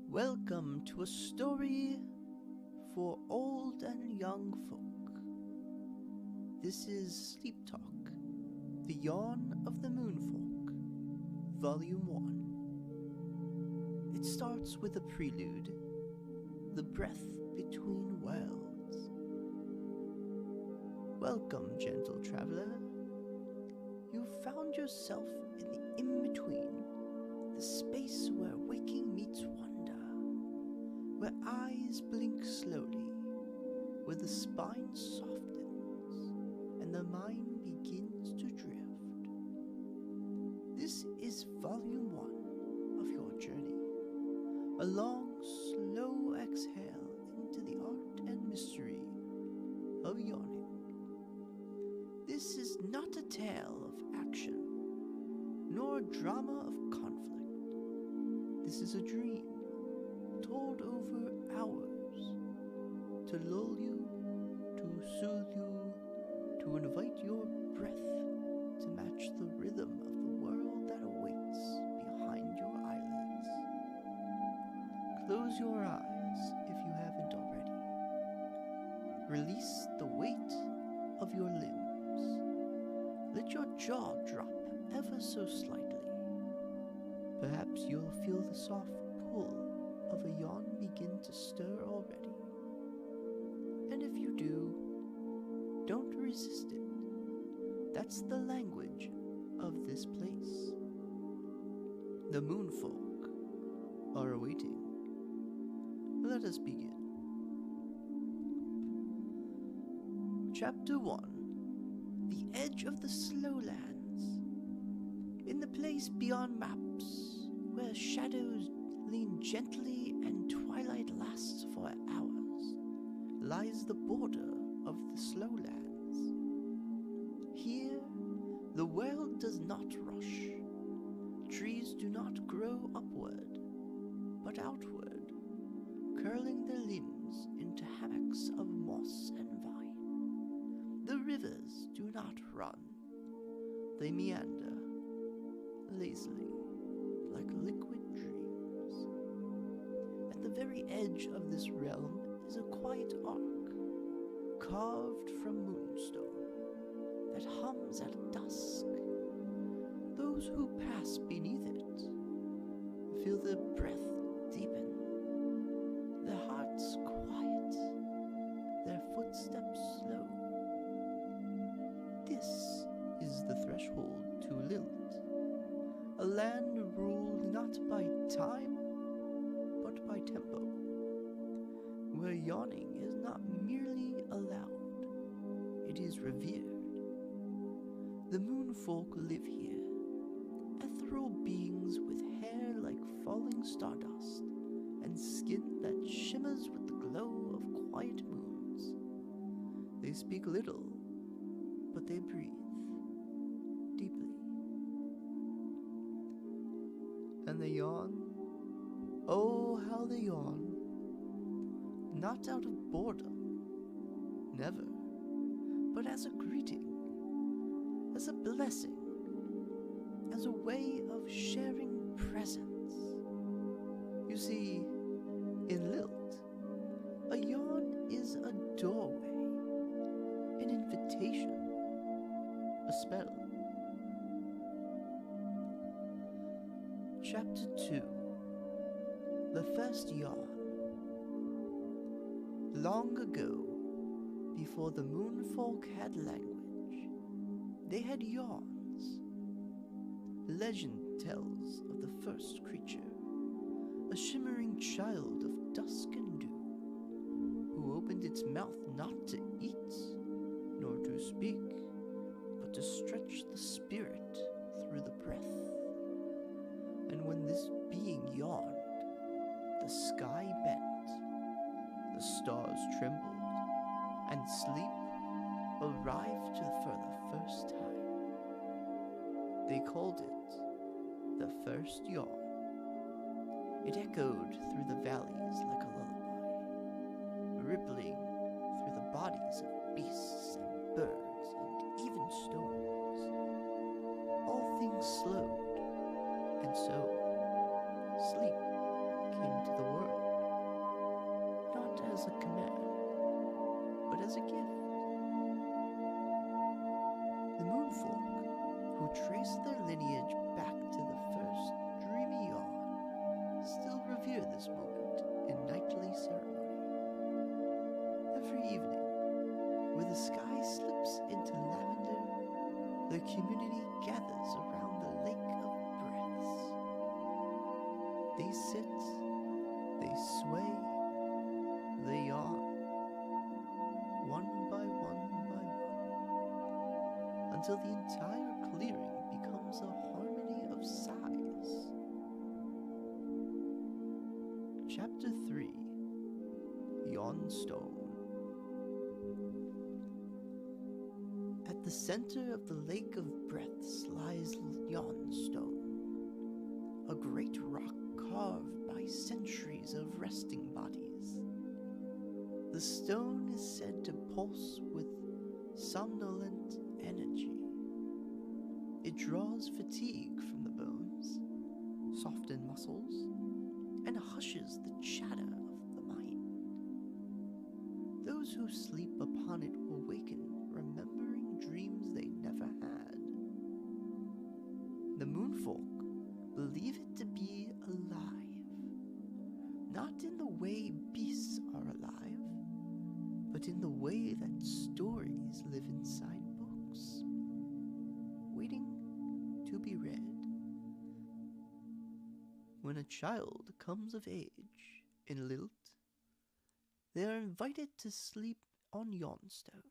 Welcome to a story for old and young folk. This is Sleep Talk, the Yawn of the Moonfolk, Volume 1. It starts with a prelude, the breath between worlds. Welcome, gentle traveler. You've found yourself in the in-between, the space where waking meets wonder, where eyes blink slowly, where the spine softens, and the mind begins to drift. This is Volume 1 of your journey, a long, slow exhale into the art and mystery of yawning. This is not a tale of action, nor a drama of conflict. This is a dream, told over hours, to lull you, to soothe you, to invite your breath to match the rhythm of the world that awaits behind your eyelids. Close your eyes if you haven't already. Release the weight of your limbs. Let your jaw drop ever so slightly. Perhaps you'll feel the soft pull of a yawn begin to stir already. And if you do, don't resist it. That's the language of this place. The Moonfolk are awaiting. Let us begin. Chapter 1. The Edge of the Slowlands. In the place beyond maps, where shadows lean gently and twilight lasts for hours, lies the border of the Slowlands. Here, the world does not rush. Trees do not grow upward, but outward, curling their limbs into hammocks of moss and vine. The rivers do not run. They meander, lazily, like liquid dreams. At the very edge of this realm is a quiet arc, carved from moonstone, that hums at dusk. Those who pass beneath it feel their breath deepen, their hearts quiet, their footsteps slow. This is the threshold to Lilt, a land ruled not by time, but by tempo, where yawning is not merely allowed, it is revered. The Moonfolk live here, ethereal beings with hair like falling stardust, and skin that shimmers with the glow of quiet moons. They speak little, but they breathe deeply. And they yawn. Oh, how they yawn. Not out of boredom, never, but as a greeting, as a blessing, as a way of sharing presence. You see, in Lilt, a yawn is a doorway, an invitation, a spell. Chapter 2. The First Yawn. Long ago, before the Moonfolk had language, they had yawns. Legend tells of the first creature, a shimmering child of dusk and dew, who opened its mouth not to eat, nor to speak, but to stretch the spirit through the breath. And when this being yawned, the sky bent, the stars trembled, and sleep arrived for the first time. They called it the first yawn. It echoed through the valleys like a lullaby, rippling through the bodies of beasts and birds and even stones. All things slowed, and so sleep came to the world. as a command, but as a gift. The Moonfolk, who trace their lineage back to the first dreamy yawn, still revere this moment in nightly ceremony. Every evening, where the sky slips into lavender, the community gathers around the lake of breaths. They sit, they sway, they yawn, one by one, until the entire clearing becomes a harmony of sighs. Chapter 3, Yawnstone. At the center of the Lake of Breaths lies Yawnstone, a great rock carved by centuries of resting bodies. The stone is said to pulse with somnolent energy. It draws fatigue from the bones, softens muscles, and hushes the chatter of the mind. Those who sleep upon it awaken, remembering dreams they never had. The Moonfolk believe it to be alive, not in the way beasts are alive, but in the way that stories live inside books, waiting to be read. When a child comes of age in Lilt, they are invited to sleep on Yawnstone.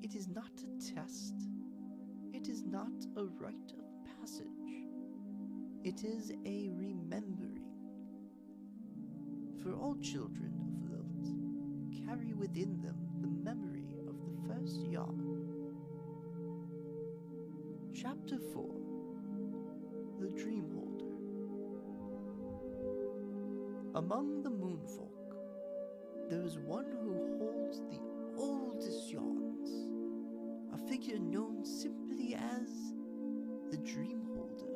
It is not a test. It is not a rite of passage. It is a remembering. For all children of Lilt carry within them the memory of the first yawn. Chapter 4, The Dreamholder. Among the Moonfolk, there is one who holds the oldest yawns, a figure known simply as the Dreamholder.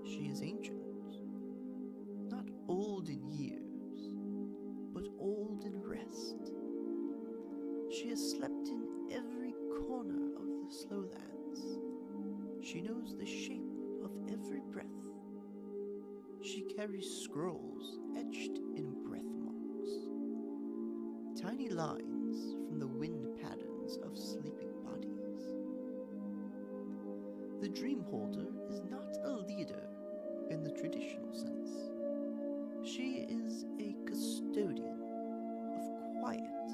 She is ancient, not old in years, but old in rest. She has slept in every corner of the Slowlands. She knows the shape of every breath. She carries scrolls etched in breath marks, tiny lines from the wind patterns of sleeping bodies. The Dreamholder is not a leader in the traditional sense. She is a custodian of quiet,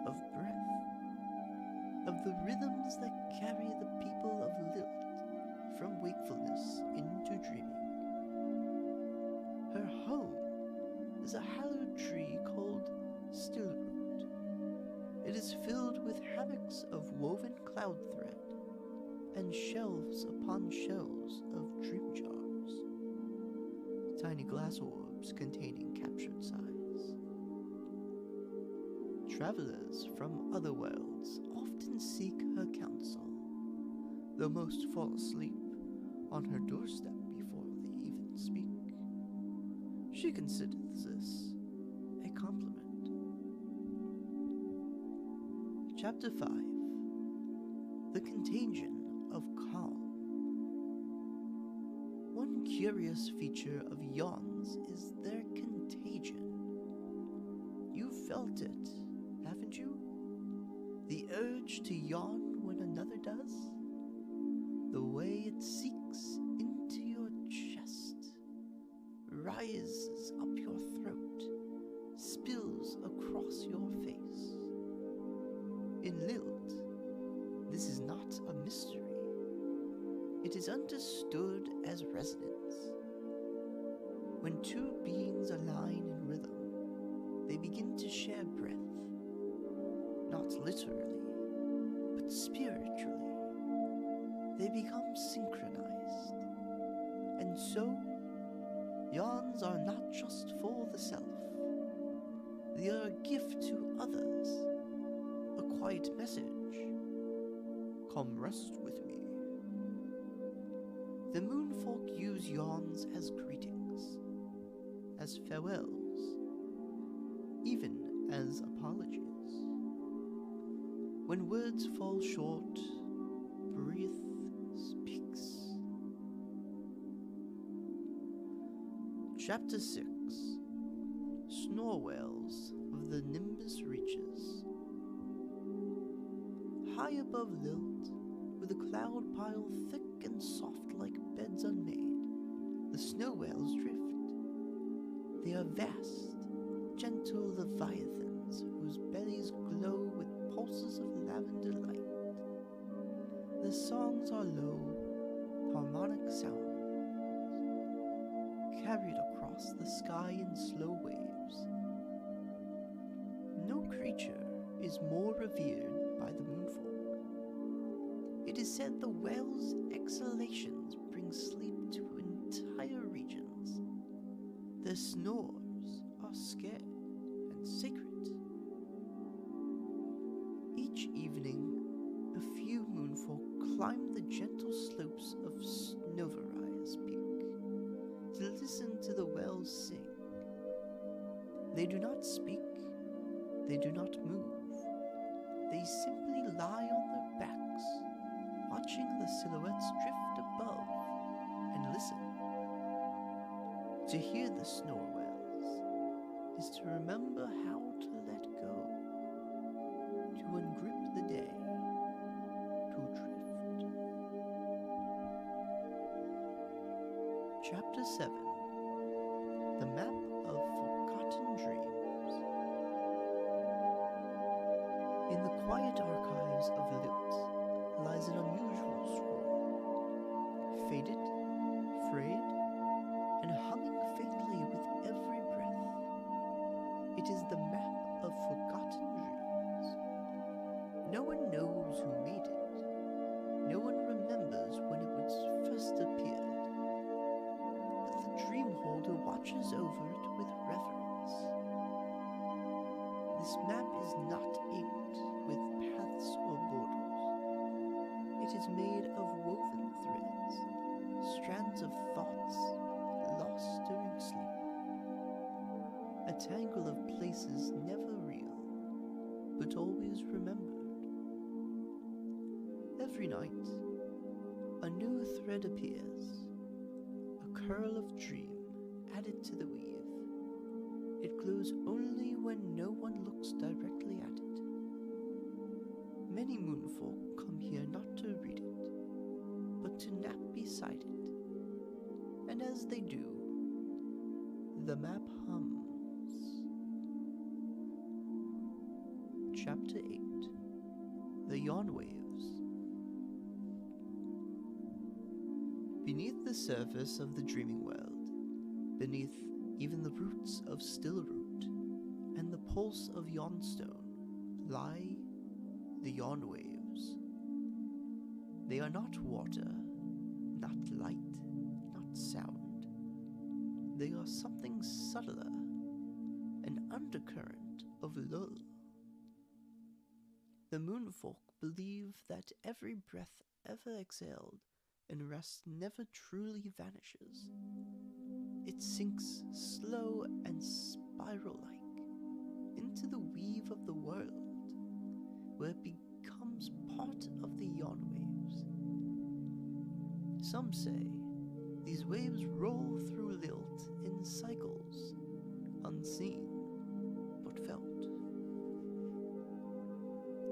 of breath, of the rhythms that carry the people of Lilt from wakefulness into dreaming. Her home is a hallowed tree called Stillroot. It is filled with hammocks of woven cloud thread and shelves upon shelves of dream jars, tiny glass orbs containing captured sighs. Travelers from other worlds often seek her counsel, though most fall asleep on her doorstep before they even speak. She considers this a compliment. Chapter 5, The Contagion of Calm. One curious feature of yawns is their contagion. You've felt it, haven't you? The urge to yawn when another does? The way it seeks into your chest, rises up your throat, spills across your face. In Lilt, this is not a mystery. It is understood as resonance. When two beings align in rhythm, they begin to share breath, not literally, but spiritually. They become synchronized. And so, yawns are not just for the self. They are a gift to others, a quiet message. Come rest with me. The Moonfolk use yawns as greetings, as farewells. even as apologies. When words fall short, breath speaks. Chapter 6. Snore Whales of the Nimbus Reaches. High above lilt, with a cloud pile thick and soft like beds unmade, the snow whales drift. They are vast, gentle leviathans whose bellies glow with pulses of lavender light. Their songs are low, harmonic sounds, carried across the sky in slow waves. No creature is more revered by the Moonfolk. It is said the whale's exhalations bring sleep to entire regions. Their snores are scared and sacred. Each evening, a few Moonfolk climb the gentle slopes of Snovaria's peak to listen to the whales sing. They do not speak, they do not move. They simply lie on their backs, watching the silhouettes drift above, and listen. To hear the snore whales is to remember how to let go, to ungrip the day, to drift. Chapter 7. The Map of Forgotten Dreams. In the quiet archives of Lilt lies an unusual scroll, faded, frayed, and humming faintly with every breath. It is the map of forgotten dreams. No one knows who made it. No one remembers when it was first appeared. But the Dreamholder watches over it with reverence. This map is not inked with paths or borders. It is made of woven threads, strands of thoughts lost during sleep. A tangle of places never real, but always remembered. Every night, a new thread appears, a curl of dream added to the weave. It glows only when no one looks directly at it. Many Moonfolk come here not to read it, but to nap beside it. And as they do, the map hums. Chapter 8. The Yawn Waves. Beneath the surface of the dreaming world, beneath even the roots of Stillroot and the pulse of Yawnstone, lie the Yawn Waves. They are not water, not light, not sound. They are something subtler, an undercurrent of lull. The Moonfolk believe that every breath ever exhaled and rest never truly vanishes. It sinks slow and spiral-like into the weave of the world, where it becomes part of the Yawn Waves. Some say these waves roll through lilt in cycles, unseen but felt.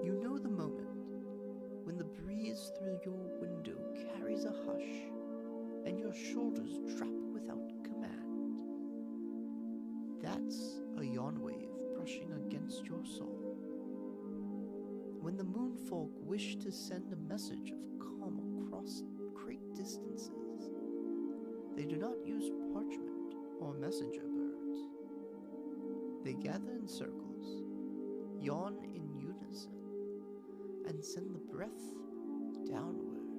You know the moment when the breeze through your window carries a hush and your shoulders drop without command. That's a yawn wave brushing against your soul. When the Moonfolk wish to send a message of calm across great distances, they do not use parchment or messenger birds. They gather in circles, yawn in unison, and send the breath downward.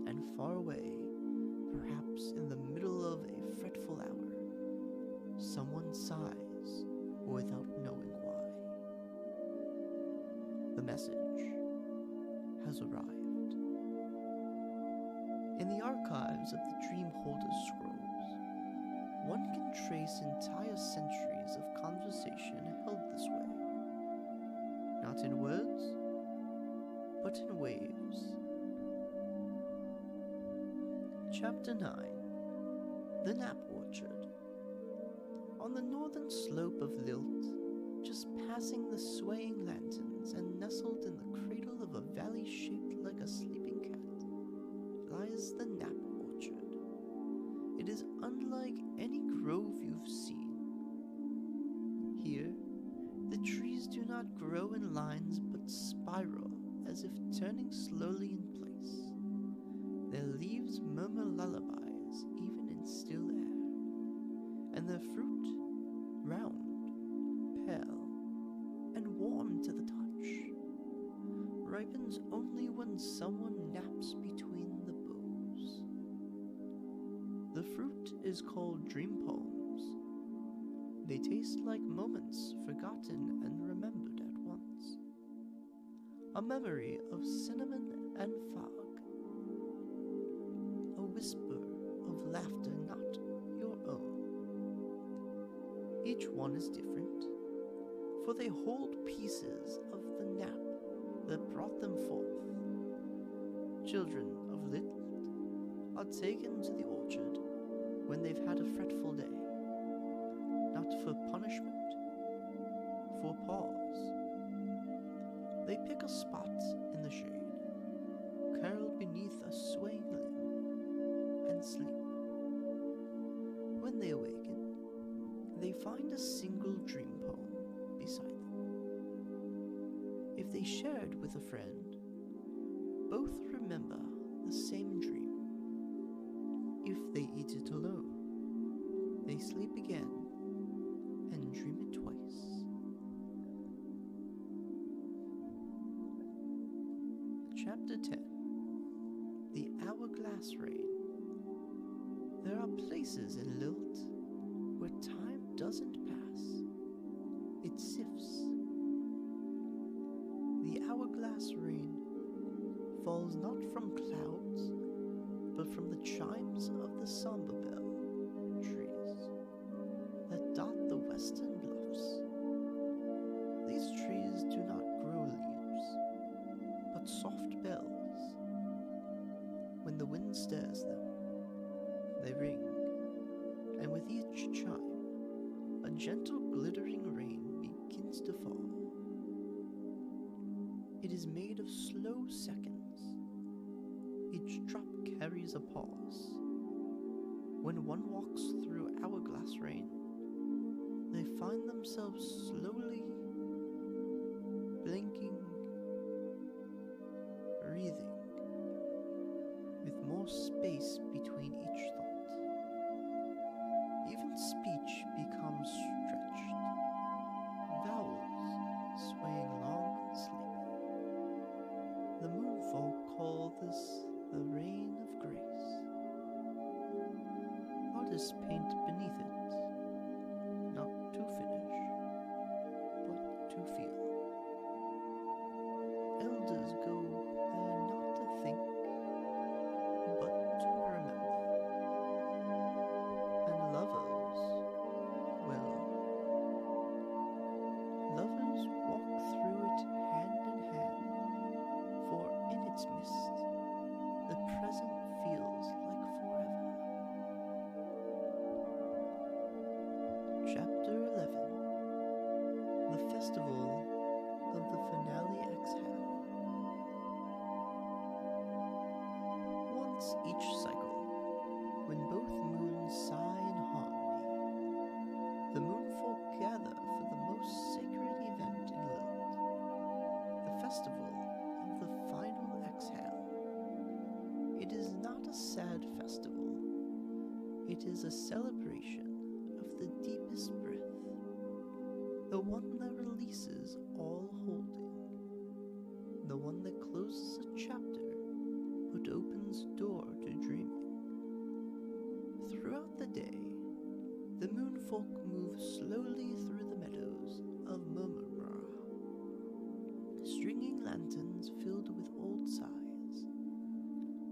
And far away, perhaps in the middle of a fretful hour, someone sighs without knowing why. The message has arrived. In the archives of the Dreamholder scrolls, one can trace entire centuries of conversation held this way, not in words, but in waves. Chapter 9. The Nap Orchard. On the northern slope of Lilt, just passing the swaying lanterns and nestled in the cradle of a valley shaped like a sleeping cat, lies the Nap Orchard. It is unlike any grove you've seen. Here, the trees do not grow in lines but spiral as if turning slowly in place. Their leaves murmur lullabies even in still air, and their fruit, round, pale, and warm to the touch, ripens only when someone naps between the boughs. The fruit is called dream poems. They taste like moments forgotten and remembered at once. A memory of cinnamon and fog. A whisper of laughter not your own. Each one is different, for they hold pieces of the nap that brought them forth. Children of Little are taken to the orchard when they've had a fretful day, not for punishment, for pause. They pick a spot in the shade, curl beneath a swaying limb, and sleep. When they awaken, they find a single dream poem beside them. If they shared with a friend, both remember the same dream. If they eat it alone, they sleep again and dream it twice. Chapter 10. The Hourglass Rain. There are places in Lilt where time doesn't pass. It sifts. The hourglass rain falls not from clouds, but from the chimes of the somber bell trees that dot the western bluffs. These trees do not grow leaves, but soft bells. When the wind stirs them, they ring, and with each chime, a gentle glittering rain begins to fall. It is made of slow seconds. Each drop carries a pause. When one walks through hourglass rain, they find themselves slowly blinking, breathing, with more space between each thought. Even speech becomes stretched, vowels swaying long and sleepy. The Moonfolk call this the rain of grace. Artists paint beneath it, not to finish, but to feel. Elders go there not to think, but to remember. And lovers, well, lovers walk through it hand in hand, for in its mist, the present feels like forever. Chapter 11. The Festival of the Finale Exhale. Once each cycle, when both moons sigh in harmony, the Moonfolk gather for the most sacred event in Lilt, the Festival of the Final Exhale. It is not a sad festival. It is a celebration of the deepest breath, the one that releases all holding, the one that closes a chapter but opens door to dreaming. Throughout the day, the Moonfolk move slowly through the meadows of Murmura, stringing lanterns filled with old sighs,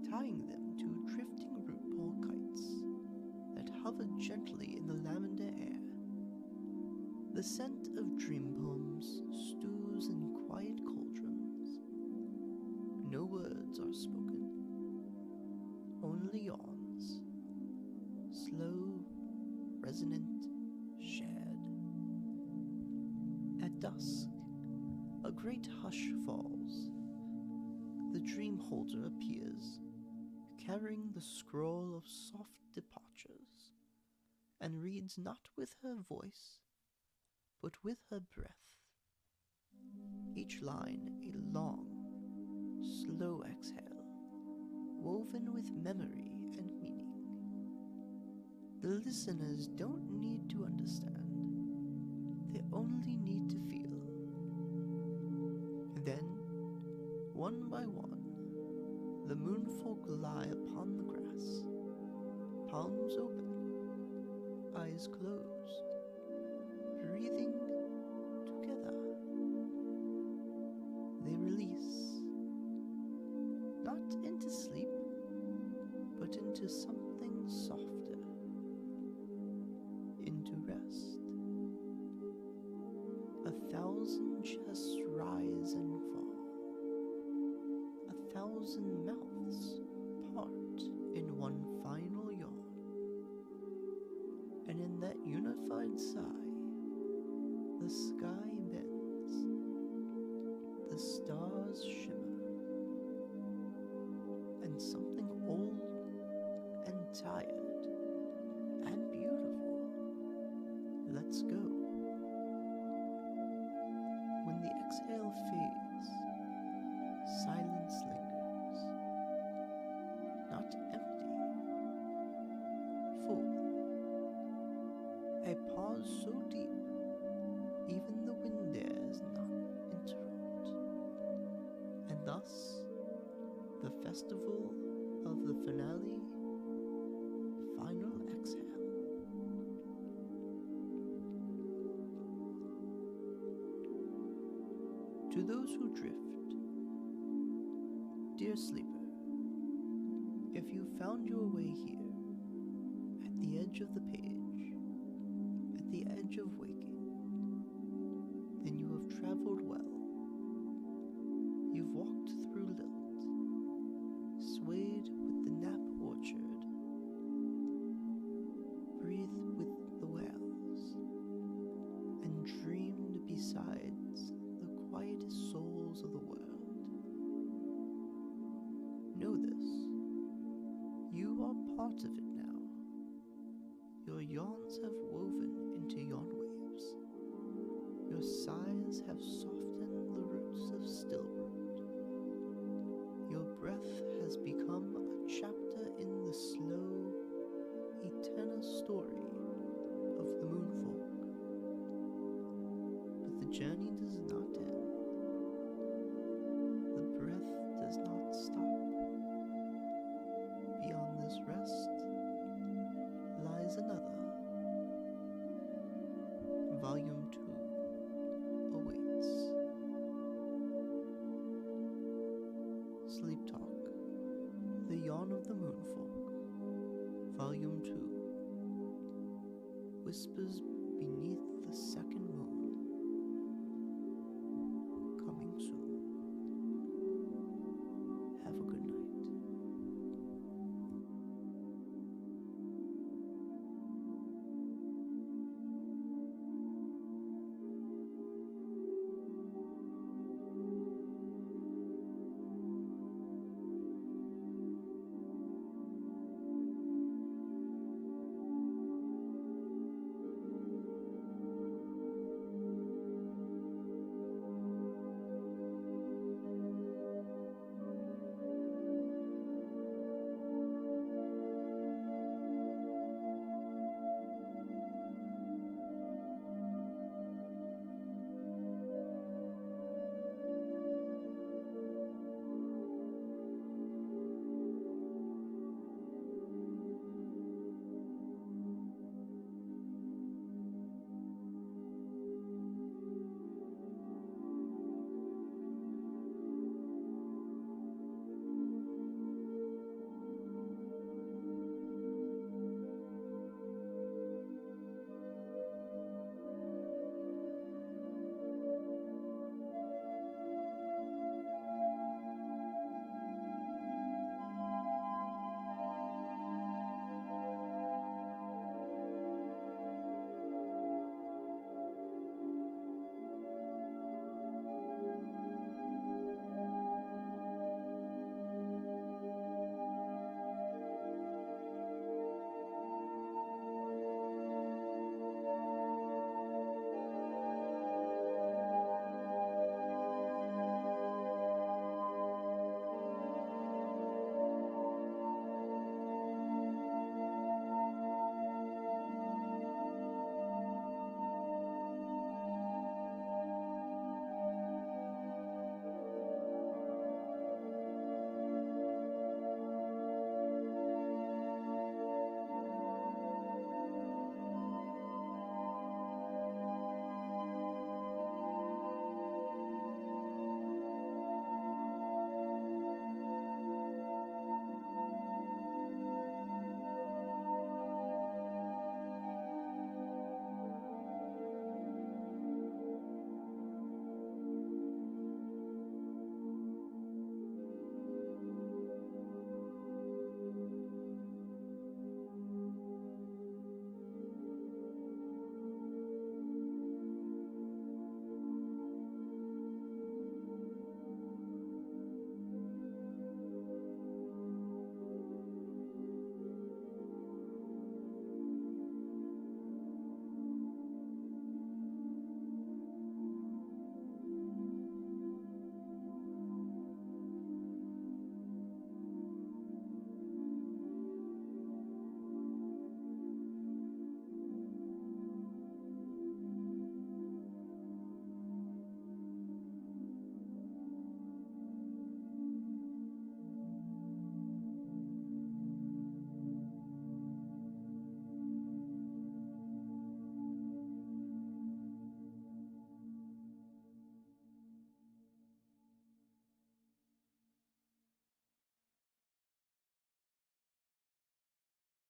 tying them to drifting root ball kites that hover gently in the lavender air. The scent of dream poems stews in quiet cauldrons. No words are spoken, only yawns, slow, resonant, shared. At dusk, a great hush falls. The Dreamholder appears, carrying the scroll of soft departures, and reads not with her voice, but with her breath. Each line a long, slow exhale, woven with memory and meaning. The listeners don't need to understand, they only need to feel. Then, one by one, the Moonfolk lie upon the grass, palms open, eyes closed, breathing together. They release, not into sleep, but into something softer, into rest. 1,000 chests rise and fall. 1,000 mouths part in one final yawn. And in that unified sigh, the sky bends, the stars shimmer, and something old and tired and beautiful lets go. When the exhale fades, silence lingers, not empty, full. A pause so deep, even the wind dares not interrupt. And thus, the festival of the finale, final exhale. To those who drift, dear sleeper, if you found your way here, at the edge of the page, at the edge of waking, then you have traveled well. You've walked through lilt, swayed with the nap orchard, breathed with the whales, and dreamed besides the quietest souls of the world. Know this, you are part of it now. Your yawns have woven into yawn waves. Your sighs have softened the roots of Stillroot. Your breath has become a chapter in the slow, eternal story of the Moonfolk. But the journey does not end. The breath does not stop. Beyond this rest lies another. Volume 2 awaits. Sleep Talk, The Yawn of the Moonfolk, Volume 2, Whispers Beneath the Second Moon.